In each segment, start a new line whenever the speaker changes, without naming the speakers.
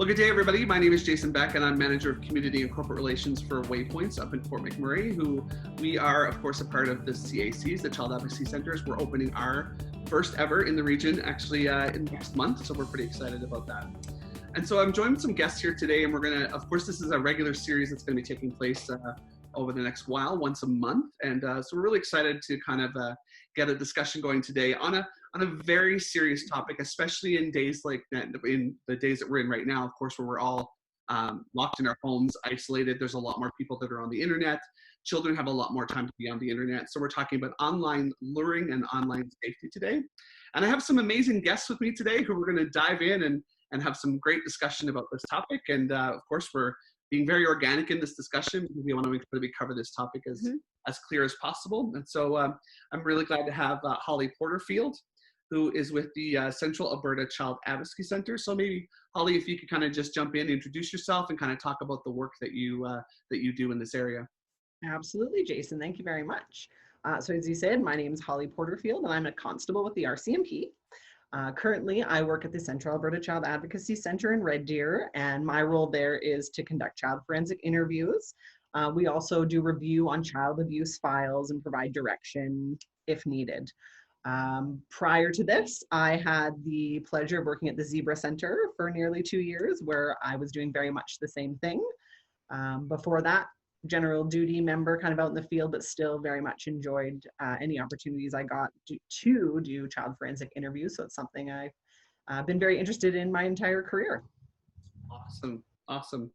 Well, good day, everybody. My name is Jason Beck, and I'm Manager of Community and Corporate Relations for Waypoints up in Fort McMurray, who we are, of course, a part of the CACs, the Child Advocacy Centers. We're opening our first ever in the region, actually, in next month, so we're pretty excited about that. And so I'm joined with some guests here today, and we're going to, of course, this is a regular series that's going to be taking place over the next while, once a month. And so we're really excited to kind of get a discussion going today on a very serious topic, especially in days like that, in the days that we're in right now, of course, where we're all locked in our homes, isolated. There's a lot more people that are on the internet. Children have a lot more time to be on the internet. So we're talking about online luring and online safety today. And I have some amazing guests with me today who we're going to dive in and have some great discussion about this topic. And of course, we're being very organic in this discussion because we want to make sure that we cover this topic as clear as possible. And so I'm really glad to have Holly Porterfield, who is with the Central Alberta Child Advocacy Center. So maybe, Holly, if you could kind of just jump in, introduce yourself, and kind of talk about the work that you do in this area.
Absolutely, Jason. Thank you very much. So as you said, my name is Holly Porterfield, and I'm a constable with the RCMP. Currently, I work at the Central Alberta Child Advocacy Center in Red Deer, and my role there is to conduct child forensic interviews. We also do review on child abuse files and provide direction if needed. Prior to this, I had the pleasure of working at the Zebra Center for nearly 2 years, where I was doing very much the same thing. Before that, general duty member kind of out in the field, but still very much enjoyed any opportunities I got to do child forensic interviews. So it's something I've been very interested in my entire career.
Awesome, awesome.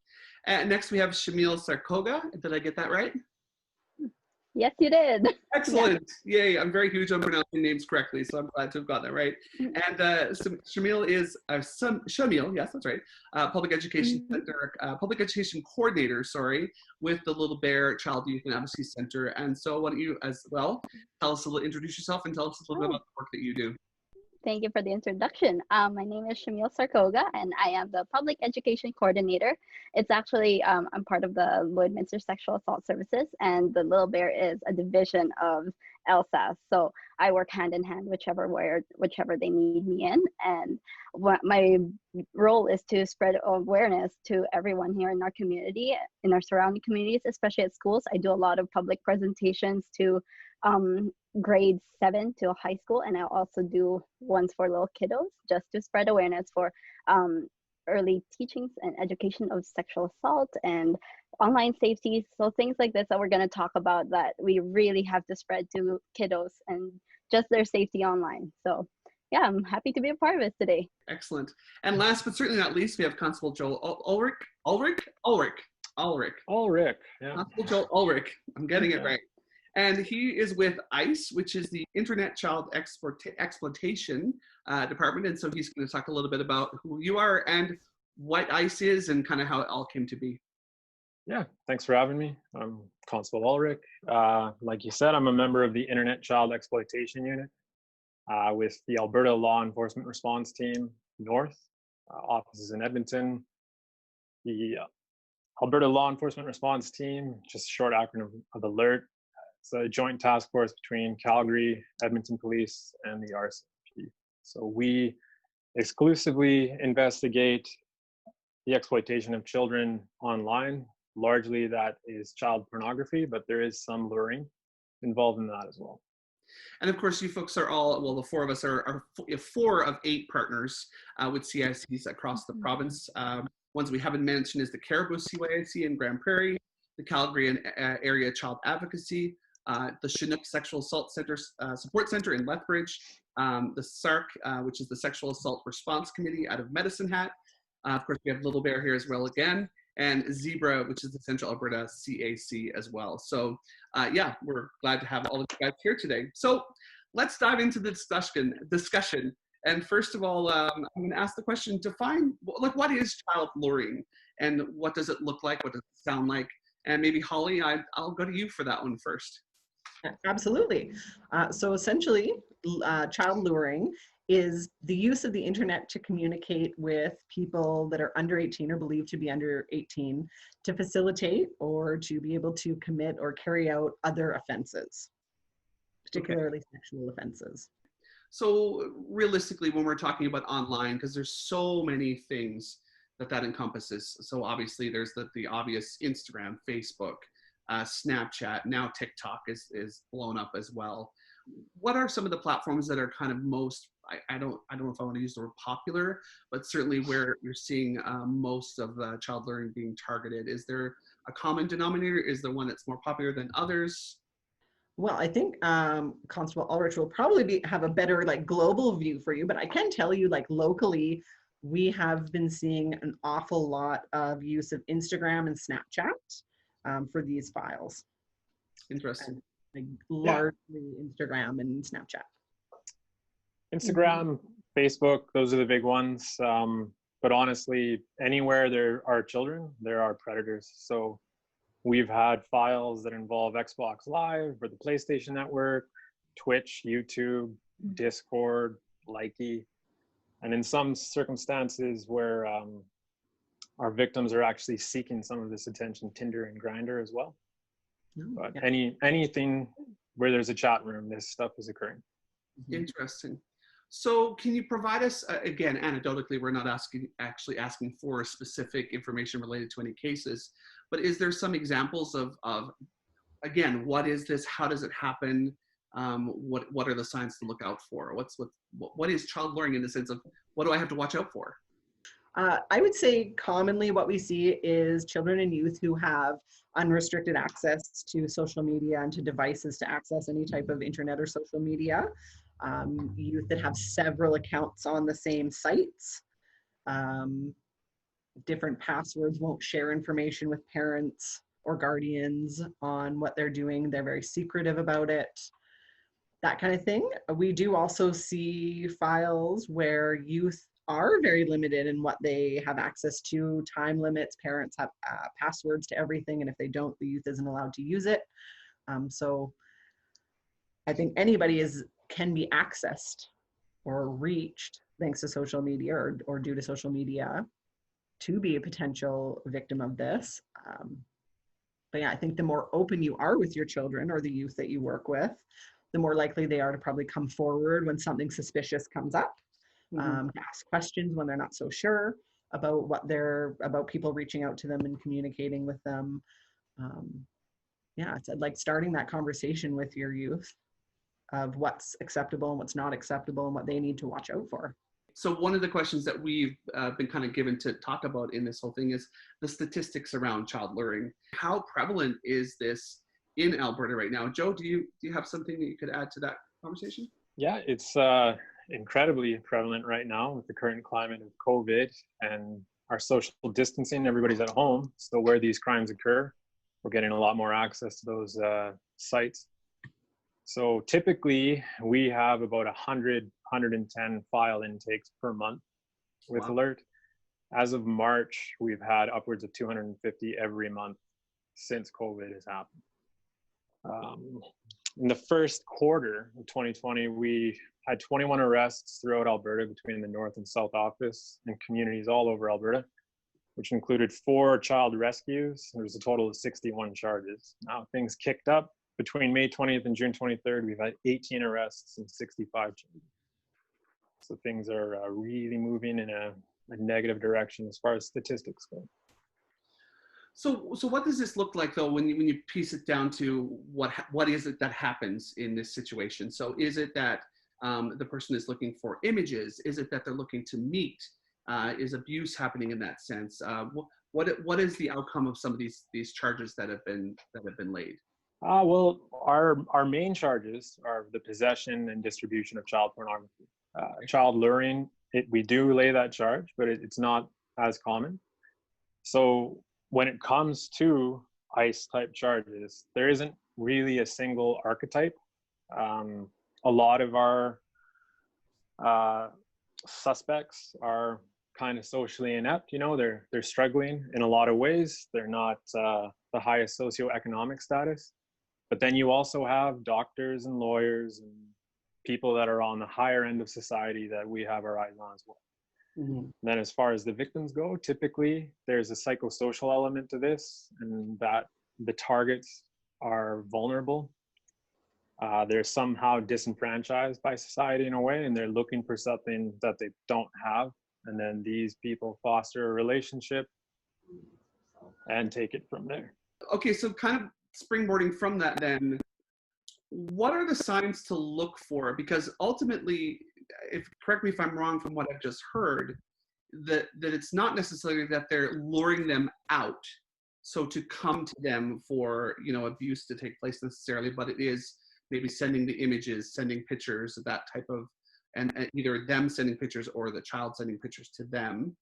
Next we have Shamille Sarcuaga. Did I get that right?
Yes, you did.
Excellent. Yeah. Yay. I'm very huge on pronouncing names correctly, so I'm glad to have got that right. And Shamille is, Shamille, yes, that's right, Public Education Center, Public Education Coordinator, with the Little Bear Child Youth and Advocacy Center. And so why don't you as well introduce yourself and tell us a little bit about the work that you do.
Thank you for the introduction. My name is Shamille Sarcuaga, and I am the Public Education Coordinator. It's actually, I'm part of the Lloydminster Sexual Assault Services, and the Little Bear is a division of LSAS. So I work hand in hand whichever they need me in. And what my role is to spread awareness to everyone here in our community, in our surrounding communities, especially at schools. I do a lot of public presentations to grades 7 to high school, and I also do ones for little kiddos just to spread awareness for early teachings and education of sexual assault and online safety. So things like this that we're going to talk about that we really have to spread to kiddos and just their safety online. So yeah, I'm happy to be a part of it today.
Excellent. And last but certainly not least, we have Constable Joe Ulrich.
Yeah.
Constable Joe Ulrich. I'm getting it right. And he is with ICE, which is the Internet Child Exploitation Department. And so he's going to talk a little bit about who you are and what ICE is and kind of how it all came to be.
Yeah, thanks for having me. I'm Constable Ulrich. Like you said, I'm a member of the Internet Child Exploitation Unit with the Alberta Law Enforcement Response Team North, offices in Edmonton. The Alberta Law Enforcement Response Team, just a short acronym of ALERT. It's a joint task force between Calgary, Edmonton Police, and the RCMP. So we exclusively investigate the exploitation of children online. Largely that is child pornography, but there is some luring involved in that as well.
And of course, you folks are all, well, the four of us are 4 of 8 partners with CICs across the province. Ones we haven't mentioned is the Caribou CYIC in Grand Prairie, the Calgary and Area Child Advocacy, the Chinook Sexual Assault Center Support Center in Lethbridge, the SARC, which is the Sexual Assault Response Committee out of Medicine Hat. Of course, we have Little Bear here as well again, and Zebra, which is the Central Alberta CAC as well. So yeah, we're glad to have all of you guys here today. So let's dive into the discussion. And first of all, I'm going to ask the question, define, like, what is child luring? And what does it look like? What does it sound like? And maybe Holly, I'll go to you for that one first.
Absolutely. So essentially, child luring is the use of the internet to communicate with people that are under 18 or believed to be under 18 to facilitate or to be able to commit or carry out other offenses, particularly sexual offenses.
So realistically, when we're talking about online, because there's so many things that encompasses. So obviously there's the obvious Instagram, Facebook, Snapchat, now TikTok is blown up as well. What are some of the platforms that are kind of most, I don't know if I want to use the word popular, but certainly where you're seeing most of the child learning being targeted? Is there a common denominator? Is there one that's more popular than others?
Well, I think Constable Ulrich will probably have a better like global view for you, but I can tell you like locally, we have been seeing an awful lot of use of Instagram and Snapchat for these files.
Interesting.
Like largely Instagram and Snapchat.
Instagram, Facebook, those are the big ones. But honestly, anywhere there are children, there are predators. So we've had files that involve Xbox Live or the PlayStation Network, Twitch, YouTube, Discord, Likey. And in some circumstances where our victims are actually seeking some of this attention, Tinder and Grindr as well. But anything where there's a chat room, this stuff is occurring.
Interesting. So can you provide us, again, anecdotally, we're not actually asking for specific information related to any cases, but is there some examples of again, what is this? How does it happen? What are the signs to look out for? What is child learning in the sense of what do I have to watch out for?
I would say commonly what we see is children and youth who have unrestricted access to social media and to devices to access any type of internet or social media. Youth that have several accounts on the same sites. Different passwords, won't share information with parents or guardians on what they're doing. They're very secretive about it. That kind of thing. We do also see files where youth are very limited in what they have access to, time limits, parents have passwords to everything, and if they don't, the youth isn't allowed to use it. So I think anybody can be accessed or reached thanks to social media or due to social media to be a potential victim of this. But yeah, I think the more open you are with your children or the youth that you work with, the more likely they are to probably come forward when something suspicious comes up. Ask questions when they're not so sure about about people reaching out to them and communicating with them. It's like starting that conversation with your youth of what's acceptable and what's not acceptable and what they need to watch out for.
So one of the questions that we've been kind of given to talk about in this whole thing is the statistics around child luring. How prevalent is this in Alberta right now? Joe, do you have something that you could add to that conversation?
Yeah, it's incredibly prevalent right now with the current climate of COVID and our social distancing. Everybody's at home, so where these crimes occur, we're getting a lot more access to those sites. So typically we have about 110 file intakes per month with Alert. As of March, we've had upwards of 250 every month since COVID has happened. In the first quarter of 2020, we had 21 arrests throughout Alberta between the North and South Office and communities all over Alberta, which included 4 child rescues. There was a total of 61 charges. Now things kicked up. Between May 20th and June 23rd, we've had 18 arrests and 65 charges. So things are really moving in a negative direction as far as statistics go.
So what does this look like though when you piece it down to what is it that happens in this situation? So is it that the person is looking for images? Is it that they're looking to meet? Is abuse happening in that sense? What is the outcome of some of these charges that have been laid?
Well, our main charges are the possession and distribution of child pornography. Child luring, we do lay that charge, but it's not as common. So when it comes to ICE type charges, there isn't really a single archetype. A lot of our suspects are kind of socially inept, they're struggling in a lot of ways. They're not the highest socioeconomic status. But then you also have doctors and lawyers and people that are on the higher end of society that we have our eyes on as well. Then as far as the victims go, typically there's a psychosocial element to this, and that the targets are vulnerable. They're somehow disenfranchised by society in a way, and they're looking for something that they don't have, and then these people foster a relationship and take it from there.
Okay, so kind of springboarding from that then, what are the signs to look for? Because ultimately, correct me if I'm wrong from what I've just heard, that it's not necessarily that they're luring them out, so to come to them for, you know, abuse to take place necessarily, but it is maybe sending the images, sending pictures, that type of, and either them sending pictures or the child sending pictures to them.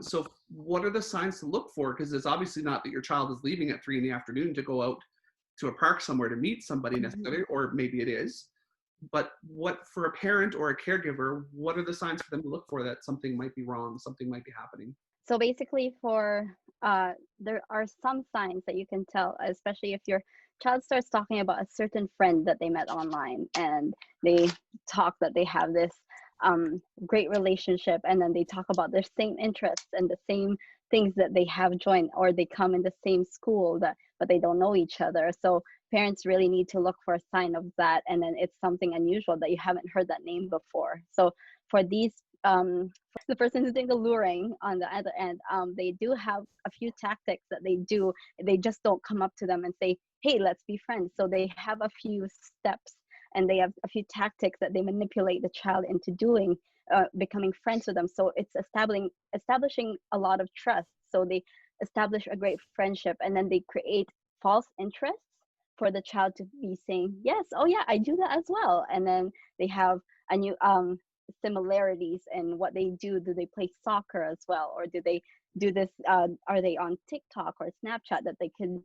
So what are the signs to look for? Because it's obviously not that your child is leaving at 3 in the afternoon to go out to a park somewhere to meet somebody necessarily, or maybe it is. But what, for a parent or a caregiver, what are the signs for them to look for that something might be wrong, something might be happening?
So basically there are some signs that you can tell, especially if your child starts talking about a certain friend that they met online, and they talk that they have this great relationship, and then they talk about their same interests and the same things that they have joined, or they come in the same school but they don't know each other. So parents really need to look for a sign of that, and then it's something unusual that you haven't heard that name before. So for these the person who's doing the luring on the other end, they do have a few tactics that they do. They just don't come up to them and say, hey, let's be friends. So they have a few steps, and they have a few tactics that they manipulate the child into doing, becoming friends with them. So it's establishing a lot of trust. So they establish a great friendship, and then they create false interests for the child to be saying, yes, oh yeah, I do that as well. And then they have a new similarities in what they do. Do they play soccer as well, or do they do this? Are they on TikTok or Snapchat, that they can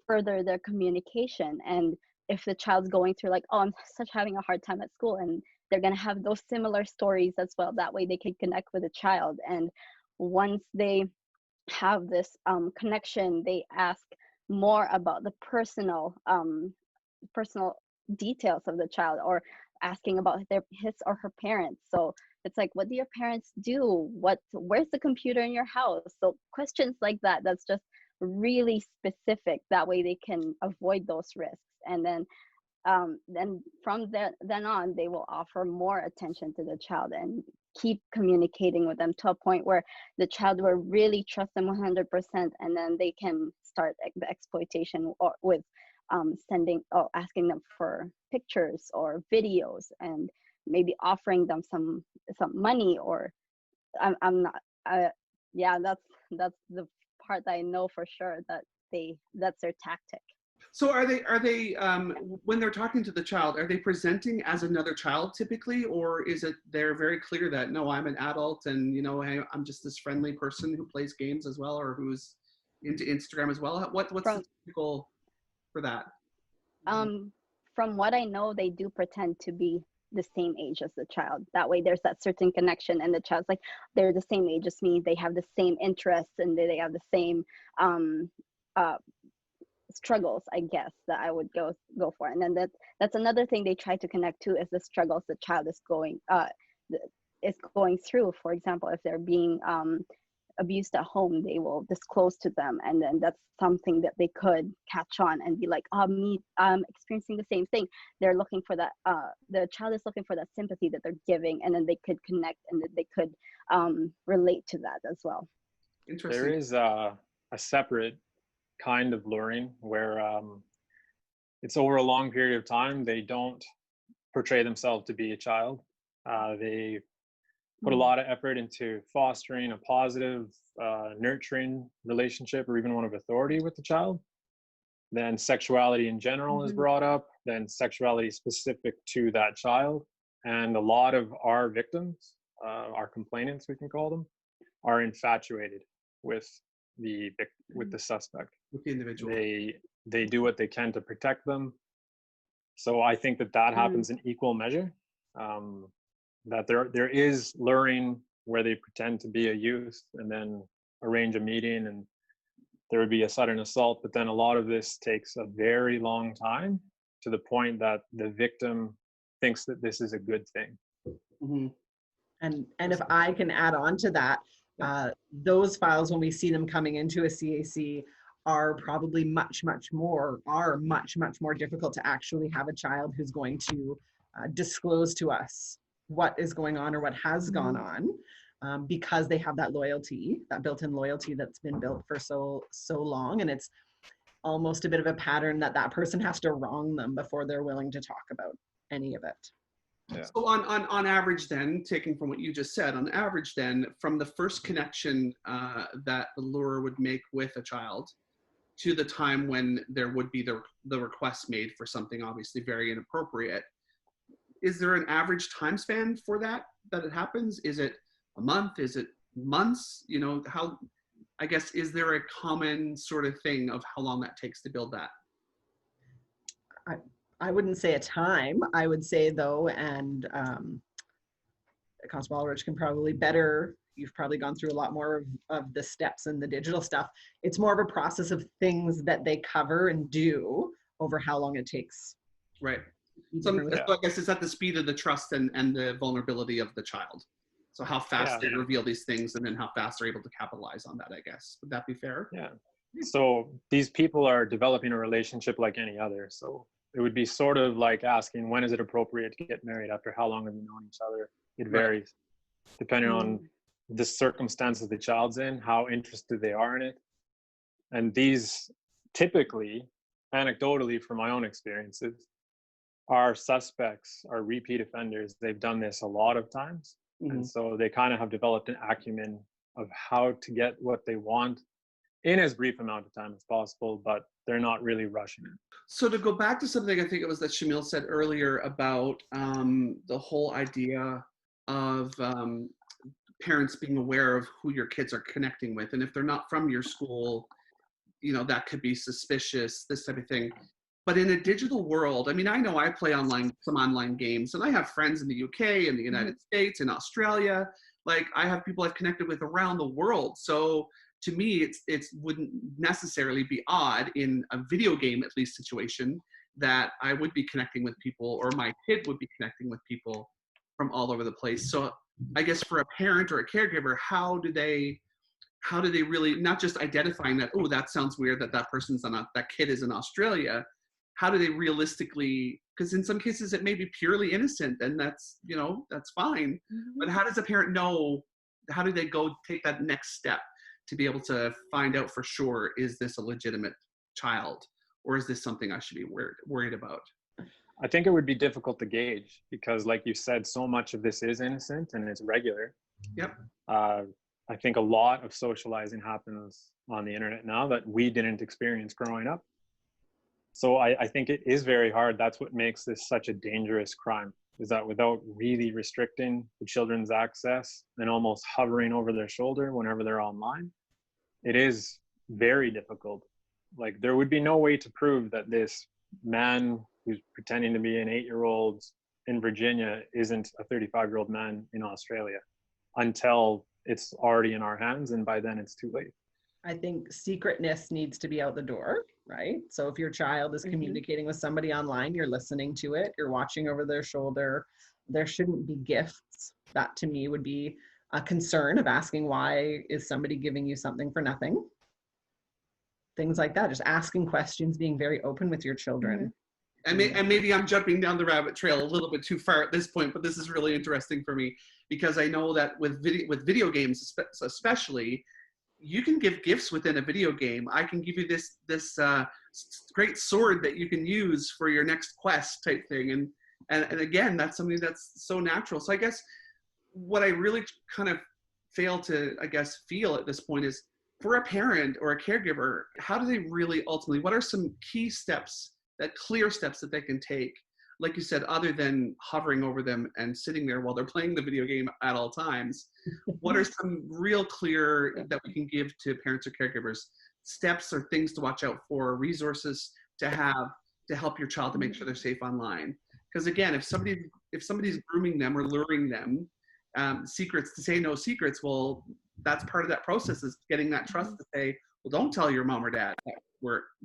further their communication? And if the child's going through like, oh, I'm having a hard time at school, and they're going to have those similar stories as well. That way they can connect with the child. And once they have this connection, they ask more about the personal details of the child, or asking about his or her parents. So it's like, what do your parents do? Where's the computer in your house? So questions like that, that's just really specific. That way they can avoid those risks. And then from then on, they will offer more attention to the child and keep communicating with them to a point where the child will really trust them 100%, and then they can start the exploitation with asking them for pictures or videos, and maybe offering them some money, or that's the part that I know for sure that that's their tactic.
So are they when they're talking to the child, are they presenting as another child typically, or is it they're very clear that, no, I'm an adult, and you know, I'm just this friendly person who plays games as well, or who's into Instagram as well? What's the typical for that?
From what I know, they do pretend to be the same age as the child. That way there's that certain connection, and the child's like, they're the same age as me, they have the same interests, and they have the same struggles, I guess, that I would go for. And then that's another thing they try to connect to, is the struggles the child is going through. For example, if they're being abused at home, they will disclose to them, and then that's something that they could catch on and be like, oh, I'm experiencing the same thing. They're looking for that, the child is looking for that sympathy that they're giving, and then they could connect, and they could relate to that as well.
Interesting.
There is a separate kind of luring where it's over a long period of time. They don't portray themselves to be a child. They put a lot of effort into fostering a positive, nurturing relationship, or even one of authority with the child. Then sexuality in general is brought up, then sexuality specific to that child. And a lot of our victims, our complainants, we can call them, are infatuated with the suspect.
With the individual.
They do what they can to protect them. So I think that happens in equal measure. That there is luring where they pretend to be a youth and then arrange a meeting, and there would be a sudden assault. But then a lot of this takes a very long time, to the point that the victim thinks that this is a good thing.
Mm-hmm. And if I can add on to that, those files, when we see them coming into a CAC, are probably much more difficult to actually have a child who's going to disclose to us what is going on or what has gone on. because they have that loyalty, that built-in loyalty that's been built for so long, and it's almost a bit of a pattern that that person has to wrong them before they're willing to talk about any of it.
Yeah.
So on average then, taking from what you just said, on average then, from the first connection that the lure would make with a child to the time when there would be the request made for something obviously very inappropriate, is there an average time span for that it happens? Is it a month? Is it months? You know, how, I guess, is there a common sort of thing of how long that takes to build that?
I wouldn't say a time. I would say though, and Constable Ulrich can probably better, you've probably gone through a lot more of the steps and the digital stuff. It's more of a process of things that they cover and do over how long it takes.
Right. So I guess it's at the speed of the trust and the vulnerability of the child. So how fast they reveal these things and then how fast they're able to capitalize on that, I guess. Would that be fair?
Yeah. So these people are developing a relationship like any other. So it would be sort of like asking, when is it appropriate to get married? After how long have you known each other? It varies depending on the circumstances the child's in, how interested they are in it. And these typically, anecdotally from my own experiences, are suspects, are repeat offenders. They've done this a lot of times. And so they kind of have developed an acumen of how to get what they want in as brief amount of time as possible, but they're not really rushing it.
So to go back to something I think it was that Shamille said earlier about the whole idea of parents being aware of who your kids are connecting with. And if they're not from your school, you know, that could be suspicious, this type of thing. But in a digital world, I mean, I know I play some online games, and I have friends in the UK, in the United States, in Australia. Like, I have people I've connected with around the world. So to me, it wouldn't necessarily be odd in a video game, at least, situation that I would be connecting with people, or my kid would be connecting with people from all over the place. So I guess for a parent or a caregiver, how do they really, not just identifying that, oh, that sounds weird that kid is in Australia. How do they realistically, because in some cases it may be purely innocent, and that's fine. But how does a parent know, how do they go take that next step to be able to find out for sure, is this a legitimate child, or is this something I should be worried about?
I think it would be difficult to gauge because, like you said, so much of this is innocent and it's regular.
Yep.
I think a lot of socializing happens on the internet now that we didn't experience growing up. So I think it is very hard. That's what makes this such a dangerous crime, is that without really restricting the children's access and almost hovering over their shoulder whenever they're online, it is very difficult. Like, there would be no way to prove that this man who's pretending to be an 8-year-old in Virginia isn't a 35-year-old man in Australia until it's already in our hands, and by then it's too late.
I think secretness needs to be out the door, right? So if your child is communicating with somebody online, you're listening to it, you're watching over their shoulder, there shouldn't be gifts. That to me would be a concern of asking, why is somebody giving you something for nothing? Things like that, just asking questions, being very open with your children.
And maybe I'm jumping down the rabbit trail a little bit too far at this point, but this is really interesting for me because I know that with video games especially, you can give gifts within a video game. I can give you this great sword that you can use for your next quest type thing. And again, that's something that's so natural. So I guess what I really kind of fail to, I guess, feel at this point is, for a parent or a caregiver, how do they really ultimately, what are some key steps, clear steps that they can take, like you said, other than hovering over them and sitting there while they're playing the video game at all times? What are some real clear that we can give to parents or caregivers, steps or things to watch out for, resources to have to help your child to make sure they're safe online? Because again, if somebody's grooming them or luring them, secrets, to say no secrets, well, that's part of that process, is getting that trust to say, well, don't tell your mom or dad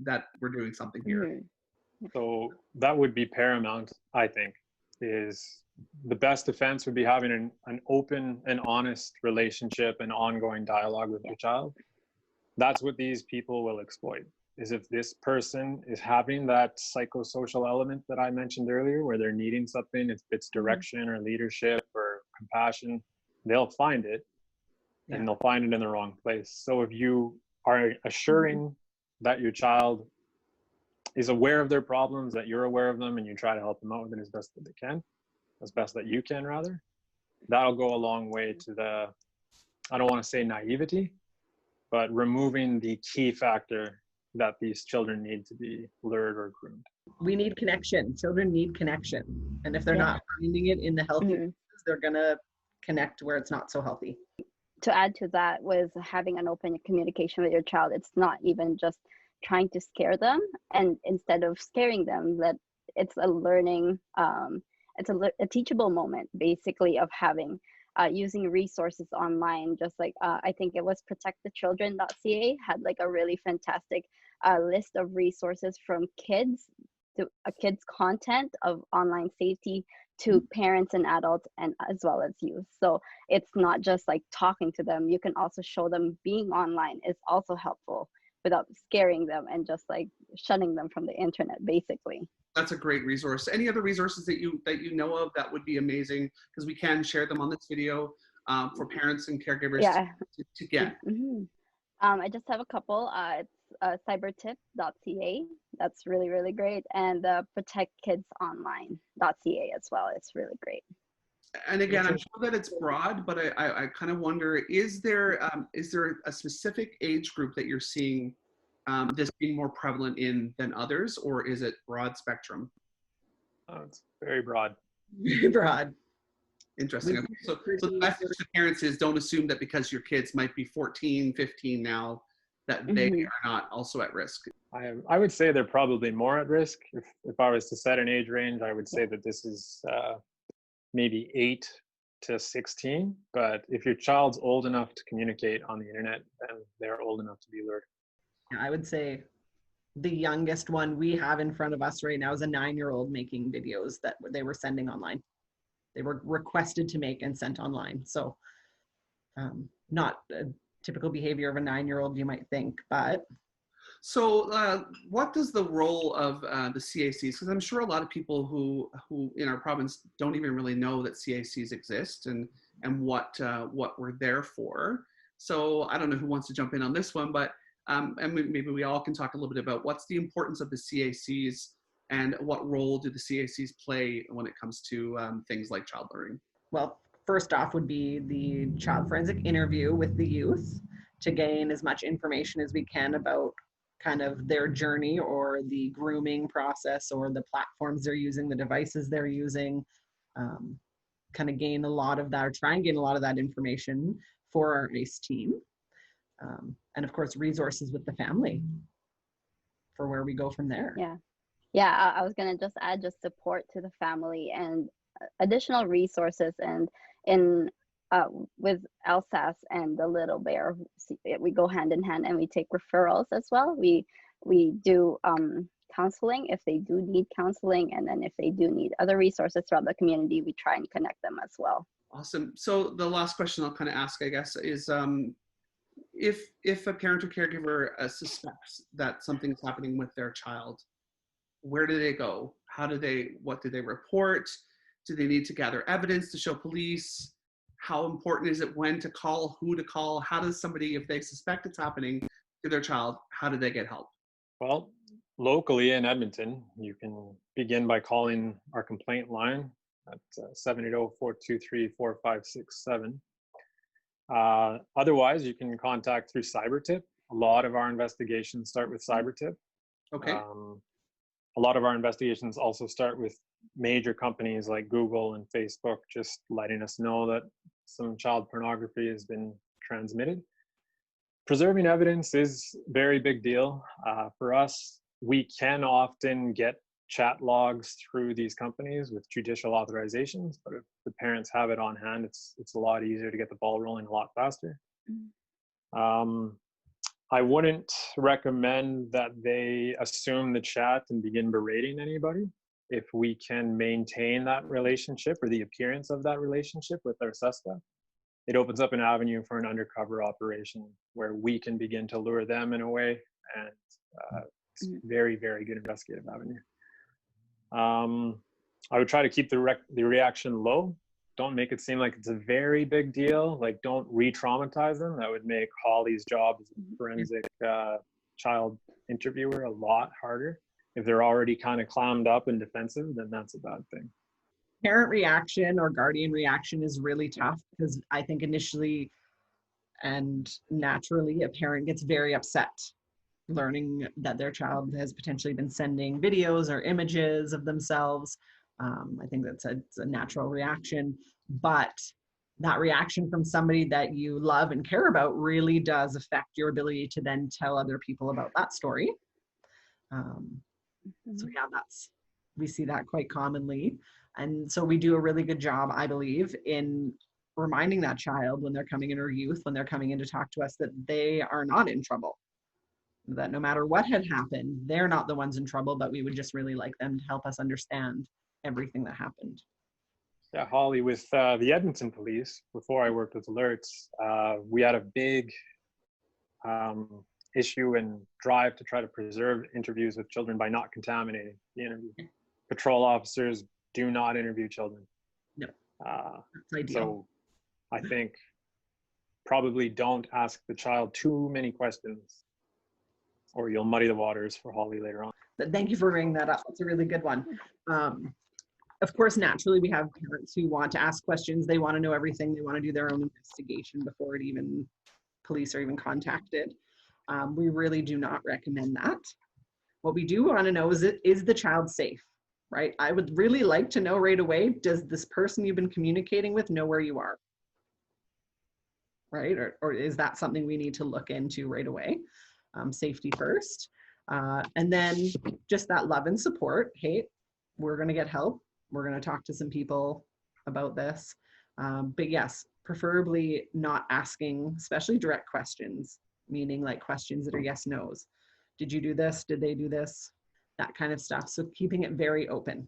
that we're doing something here.
So that would be paramount, I think. Is the best defense would be having an open and honest relationship and ongoing dialogue with your child. That's what these people will exploit, is if this person is having that psychosocial element that I mentioned earlier, where they're needing something, it's direction or leadership or compassion, they'll find it. and they'll find it in the wrong place. So if you are assuring that your child is aware of their problems, that you're aware of them, and you try to help them out with it as best that they can, as best that you can rather, that'll go a long way to the, I don't want to say naivety, but removing the key factor that these children need to be lured or groomed.
We need connection. Children need connection. And if they're not finding it in the healthy places, they're going to connect where it's not so healthy.
To add to that, with having an open communication with your child, it's not even just trying to scare them, and instead of scaring them, that it's a learning, it's a teachable moment basically of having using resources online. Just like I think it was PROTECTKIDSONLINE.CA had like a really fantastic list of resources from kids to kids content of online safety to parents and adults, and as well as youth. So it's not just like talking to them, you can also show them being online is also helpful without scaring them and just like shunning them from the internet basically.
That's a great resource. Any other resources that you know of that would be amazing, because we can share them on this video for parents and caregivers to get?
I just have a couple. It's CYBERTIP.CA. That's really, really great. And PROTECTKIDSONLINE.CA as well. It's really great.
And again, I'm sure that it's broad, but I kind of wonder, is there a specific age group that you're seeing this being more prevalent in than others, or is it broad spectrum?
Oh, it's very broad.
Very broad.
Interesting. Okay. So the message to parents is, don't assume that because your kids might be 14, 15 now, that they are not also at risk.
I would say they're probably more at risk. If I was to set an age range, I would say that this is maybe 8 to 16. But if your child's old enough to communicate on the internet, then they're old enough to be lured.
I would say the youngest one we have in front of us right now is a 9-year-old making videos that they were sending online. They were requested to make and sent online. So not a typical behavior of a 9-year-old, you might think, but.
So what does the role of the CACs, because I'm sure a lot of people who in our province don't even really know that CACs exist and what we're there for. So I don't know who wants to jump in on this one, but and maybe we all can talk a little bit about what's the importance of the CACs and what role do the CACs play when it comes to things like child luring?
Well, first off would be the child forensic interview with the youth to gain as much information as we can about kind of their journey or the grooming process or the platforms they're using, the devices they're using, kind of gain a lot of that, or try and gain a lot of that information for our ACE team. And of course, resources with the family for where we go from there.
Yeah, I was gonna just add just support to the family and additional resources, and in with LSAS and the Little Bear, we go hand in hand and we take referrals as well. We do counseling if they do need counseling, and then if they do need other resources throughout the community, we try and connect them as well.
Awesome. So the last question I'll kind of ask, I guess, is if a parent or caregiver suspects that something's happening with their child, where do they go? What do they report? Do they need to gather evidence to show police? How important is it when to call, who to call? How does somebody, if they suspect it's happening to their child, how do they get help?
Well, locally in Edmonton, you can begin by calling our complaint line at 780-423-4567. Otherwise, you can contact through CYBERTIP. A lot of our investigations start with CYBERTIP.
Okay.
A lot of our investigations also start with major companies like Google and Facebook just letting us know that some child pornography has been transmitted. Preserving evidence is a very big deal. For us, we can often get chat logs through these companies with judicial authorizations, but if the parents have it on hand, it's a lot easier to get the ball rolling a lot faster. I wouldn't recommend that they assume the chat and begin berating anybody. If we can maintain that relationship or the appearance of that relationship with our suspect, it opens up an avenue for an undercover operation where we can begin to lure them in a way, and it's a very, very good investigative avenue. I would try to keep the reaction low. don't make it seem like it's a very big deal. Like, don't re-traumatize them. That would make Holly's job as a forensic child interviewer a lot harder. If they're already kind of clammed up and defensive, then that's a bad thing.
Parent reaction or guardian reaction is really tough, because I think initially and naturally a parent gets very upset learning that their child has potentially been sending videos or images of themselves. I think that's a natural reaction, but that reaction from somebody that you love and care about really does affect your ability to then tell other people about that story. So yeah, we see that quite commonly. And so we do a really good job, I believe, in reminding that child when they're coming in, or youth, when they're coming in to talk to us, that they are not in trouble. That no matter what had happened, they're not the ones in trouble, but we would just really like them to help us understand everything that happened.
Yeah, Holly, with the Edmonton police, before I worked with alerts, we had a big issue and drive to try to preserve interviews with children by not contaminating the interview. Patrol officers do not interview children.
No, that's ideal.
So I think probably don't ask the child too many questions, or you'll muddy the waters for Holly later on.
But thank you for bringing that up. That's a really good one. Of course, naturally, we have parents who want to ask questions. They want to know everything. They want to do their own investigation before police are even contacted. We really do not recommend that. What we do want to know is the child safe, right? I would really like to know right away, does this person you've been communicating with know where you are? Right? Or is that something we need to look into right away? Safety first. And then just that love and support. Hey, we're going to get help. We're going to talk to some people about this. But yes, preferably not asking, especially direct questions, meaning like questions that are yes, no's. Did you do this? Did they do this? That kind of stuff. So keeping it very open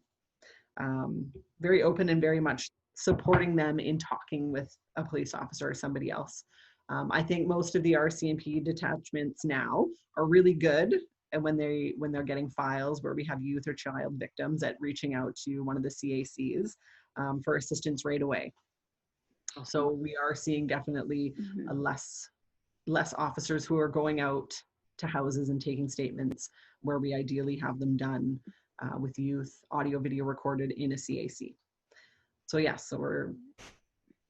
and very much supporting them in talking with a police officer or somebody else. I think most of the RCMP detachments now are really good, and when they're getting files where we have youth or child victims, at reaching out to one of the CACs for assistance right away. So we are seeing definitely less officers who are going out to houses and taking statements, where we ideally have them done with youth, audio, video recorded in a CAC. So yes, so we're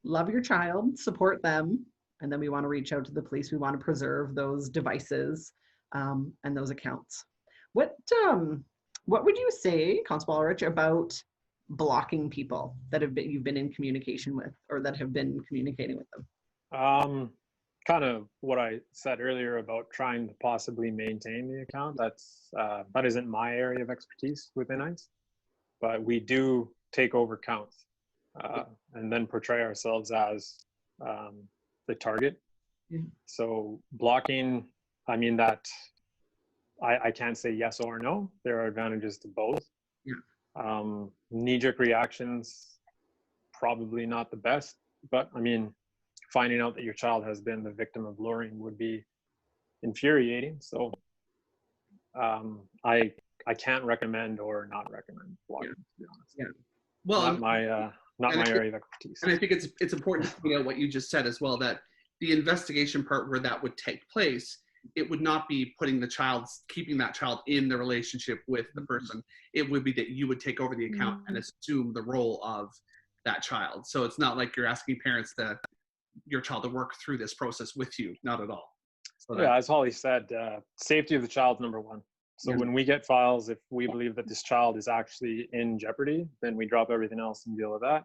love your child, support them, and then we want to reach out to the police. We want to preserve those devices and those accounts. What would you say, Constable Ulrich, about blocking people that you've been in communication with, or that have been communicating with them?
Kind of what I said earlier about trying to possibly maintain the account. That isn't my area of expertise within ICE, but we do take over counts and then portray ourselves as the target. So blocking, I mean, that I can't say yes or no. There are advantages to both. Knee-jerk reactions, probably not the best, but I mean, finding out that your child has been the victim of luring would be infuriating. So I can't recommend or not recommend blocking, to be honest.
Yeah. Well,
not my area of expertise.
And I think it's important to point out what you just said as well, that the investigation part where that would take place, it would not be keeping that child in the relationship with the person. It would be that you would take over the account and assume the role of that child. So it's not like you're asking your child to work through this process with you, not at all. So
yeah, as Holly said, safety of the child number one. So when we get files, if we believe that this child is actually in jeopardy, then we drop everything else and deal with that.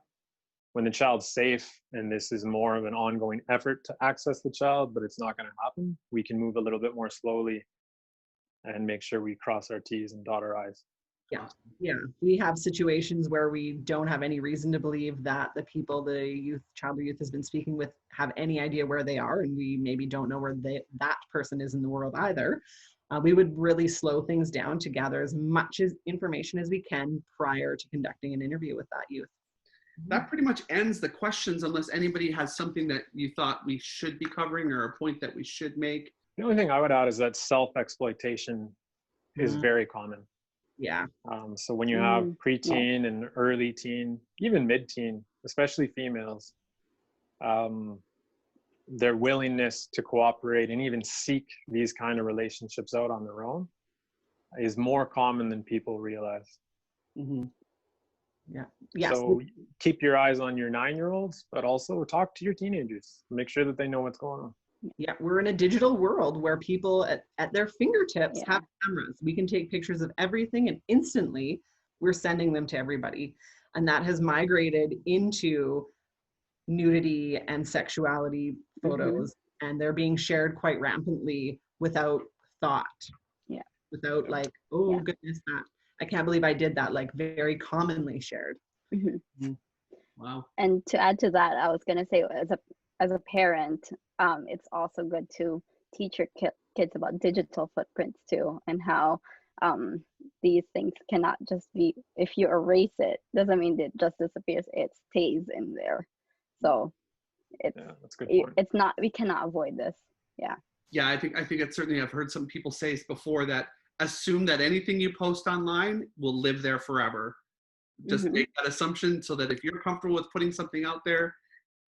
When the child's safe and this is more of an ongoing effort to access the child, but it's not going to happen, we can move a little bit more slowly and make sure we cross our T's and dot our I's.
Yeah. We have situations where we don't have any reason to believe that the people child or youth has been speaking with have any idea where they are, and we maybe don't know where that person is in the world either. We would really slow things down to gather as much information as we can prior to conducting an interview with that youth.
That pretty much ends the questions, unless anybody has something that you thought we should be covering or a point that we should make.
The only thing I would add is that self-exploitation is very common.
Yeah.
So when you have
Yeah.
preteen and early teen, even mid-teen, especially females, their willingness to cooperate and even seek these kind of relationships out on their own is more common than people realize.
Mm-hmm. Yeah. Yes.
So keep your eyes on your 9-year-olds, but also talk to your teenagers. Make sure that they know what's going on.
Yeah, we're in a digital world where people at their fingertips
Yeah.
have cameras. We can take pictures of everything and instantly we're sending them to everybody. And that has migrated into nudity and sexuality photos, and they're being shared quite rampantly without thought.
Yeah.
Without like, oh
Yeah.
goodness, that I can't believe I did that, like very commonly shared.
Wow.
And to add to that, I was gonna say, as a parent, it's also good to teach your kids about digital footprints too, and how these things cannot just be, if you erase it, doesn't mean it just disappears. It stays in there. So it's
that's a good point.
it's not, we cannot avoid this. Yeah.
Yeah, I think it's certainly, I've heard some people say before that assume that anything you post online will live there forever. Just make that assumption so that if you're comfortable with putting something out there,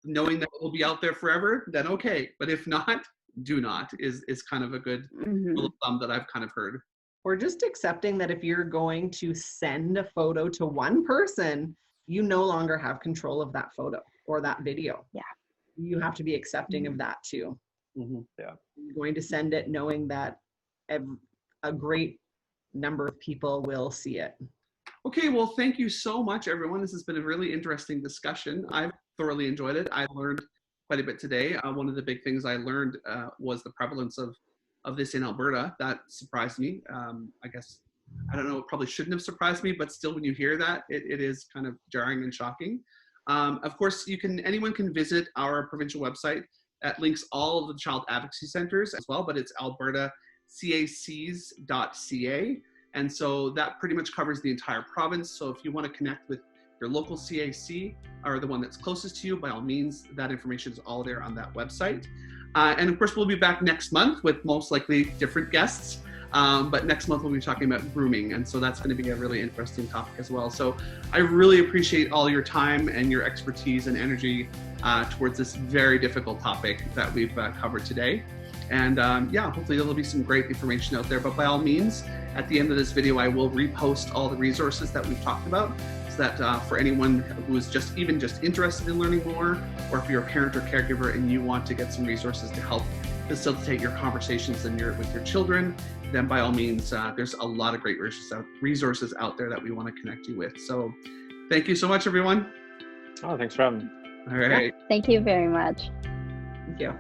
knowing that it will be out there forever, then okay. But if not, do not is kind of a good rule of thumb that I've kind of heard.
Or just accepting that if you're going to send a photo to one person, you no longer have control of that photo or that video.
Yeah.
You have to be accepting of that too.
Yeah.
You're going to send it knowing that a great number of people will see it.
Okay, well, thank you so much, everyone. This has been a really interesting discussion. I've thoroughly enjoyed it. I learned quite a bit today. One of the big things I learned was the prevalence of this in Alberta. That surprised me. I guess, I don't know, it probably shouldn't have surprised me, but still when you hear that, it is kind of jarring and shocking. Of course, anyone can visit our provincial website. That links all of the child advocacy centers as well, but it's Alberta CACs.CA. And so that pretty much covers the entire province. So if you want to connect with your local CAC or the one that's closest to you, by all means, that information is all there on that website. And of course, we'll be back next month with most likely different guests. But next month we'll be talking about grooming. And so that's going to be a really interesting topic as well. So I really appreciate all your time and your expertise and energy towards this very difficult topic that we've covered today. And yeah, hopefully there'll be some great information out there. But by all means, at the end of this video, I will repost all the resources that we've talked about, so that for anyone who is just interested in learning more, or if you're a parent or caregiver and you want to get some resources to help facilitate your conversations with your children, then by all means, there's a lot of great resources out there that we want to connect you with. So thank you so much, everyone.
Oh, thanks for having me.
All right.
Yeah, thank you very much.
Thank you.